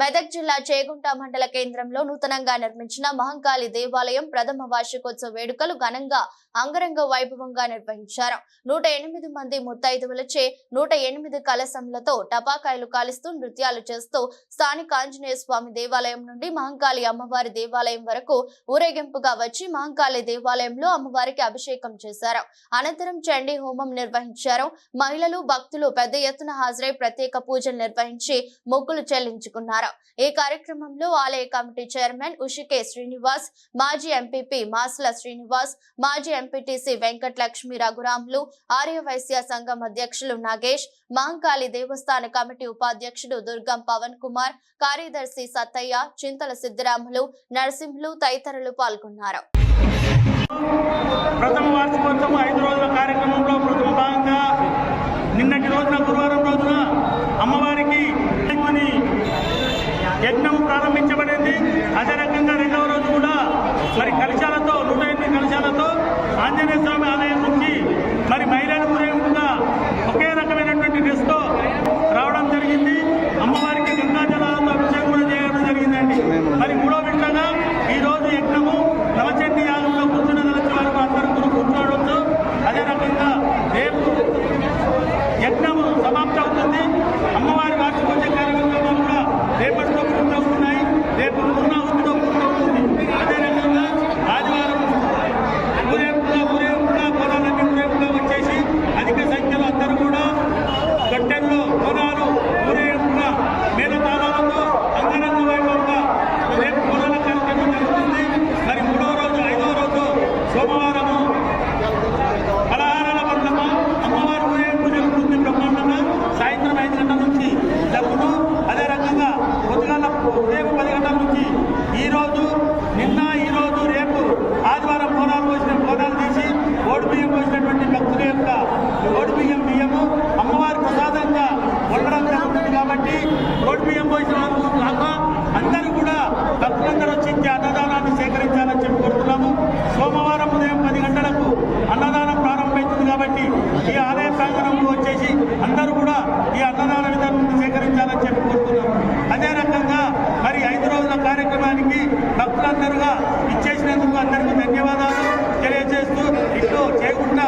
మెదక్ జిల్లా చేగుంట మండల కేంద్రంలో నూతనంగా నిర్మించిన మహంకాళి దేవాలయం ప్రథమ వార్షికోత్సవ వేడుకలు ఘనంగా అంగరంగ వైభవంగా నిర్వహించారు. 108 మంది ముత్తైదువులచే 108 కలశంలతో టపాకాయలు కాలుస్తూ నృత్యాలు చేస్తూ స్థానిక ఆంజనేయ స్వామి దేవాలయం నుండి మహంకాళి అమ్మవారి దేవాలయం వరకు ఊరేగింపుగా వచ్చి మహంకాళి దేవాలయంలో అమ్మవారికి అభిషేకం చేశారు. అనంతరం చండీ హోమం నిర్వహించారు. మహిళలు భక్తులు పెద్ద ఎత్తున హాజరై ప్రత్యేక పూజలు నిర్వహించి మొక్కులు చెల్లించుకున్నారు. ఈ కార్యక్రమంలో ఆలయ కమిటీ చైర్మన్ ఉషికే శ్రీనివాస్, మాజీ ఎంపీపీ మాస్ల శ్రీనివాస్, మాజీ ఎంపీటీసీ వెంకటలక్ష్మి రఘురాములు, ఆర్యవైశ్య సంఘం అధ్యక్షులు నాగేష్, మహంకాళి దేవస్థాన కమిటీ ఉపాధ్యక్షుడు దుర్గం పవన్ కుమార్, కార్యదర్శి సత్తయ్య, చింతల సిద్ధిరాములు, నరసింహులు తదితరులు పాల్గొన్నారు. ప్రథమ వార్షికోత్సవం 5 రోజుల కార్యక్రమంలో ప్రథమ భాగంగా నిన్నటి రోజున గురువారం రోజున అమ్మవారికి యజ్ఞం ప్రారంభించబడింది. అదే రకంగా రెండవ రోజు కూడా మరి కలశాలతో 108 కలశాలతో ఆంజనేయ స్వామి ఆలయం నుంచి మరి మహిళలు ఊరేగింపుగా ఒకే రకమైనటువంటి డ్రెస్తో రావడం జరిగింది. అమ్మవారికి గంగాజలాలతో అభిషేకం కూడా చేయడం జరిగిందండి. మరి మూడో విడతగా ఈ రోజు యజ్ఞము నవచండీ యాగంలో కూర్చున్న దళిత వారు అందరూ కూర్చోవచ్చు. అదే రకంగా రేపు యజ్ఞము సమాప్తి అవుతుంది. అమ్మవారి వార్షికోత్సవ కార్యక్రమాలు కూడా రేపటితో పూర్తవుతున్నాయి. రేపు పూర్ణాహుతితో పూర్తవుతుంది. అదే రకంగా ఆదివారం ఊరేగుగా పొలాలన్నీ ఊరేగుగా వచ్చేసి అధిక సంఖ్యలో అందరూ కూడా గట్టెల్లో పొలాలు ఊరేగుగా మేళతాళాలతో అంగరంగ వైభవంగా రేపు పొలాల కార్యక్రమం జరుగుతుంది. మరి 3వ రోజు 5వ రోజు సోమవారము పలహారాల బంధము అమ్మవారి ఊరేగింపు జరుగుతుంది బ్రహ్మాండంగా. సాయంత్రం 5 గంటల నుంచి జరుగును. అదే రకంగా పొద్దుగాల ఉదయం 10 గంటల నుంచి ఈ రోజు రేపు ఆదివారం బోనాలు తీసి ఓడి బియ్యం పోసినటువంటి భక్తుల యొక్క ఓడి బియ్యము అమ్మవారి ప్రసాదంగా వండడం జరుగుతుంది. కాబట్టి ఓడి బియ్యం పోసిన కాక అందరూ కూడా భక్తులందరూ వచ్చి అన్నదానాన్ని సేకరించాలని చెప్పి కోరుతున్నాము. సోమవారం ఉదయం 10 గంటలకు అన్నదానం ప్రారంభమవుతుంది. కాబట్టి ఈ ఆలయ ప్రాంగణంలో వచ్చేసి అందరూ కూడా ఈ అన్నదాన విధానాన్ని సేకరించాలని చెప్పి కోరుతున్నాము. అదే రకంగా మరి 5 రోజుల కార్యక్రమానికి భక్తులందరూగా ఇచ్చేసినందుకు అందరికీ ధన్యవాదాలు తెలియజేస్తూ ఇటు చేయకుండా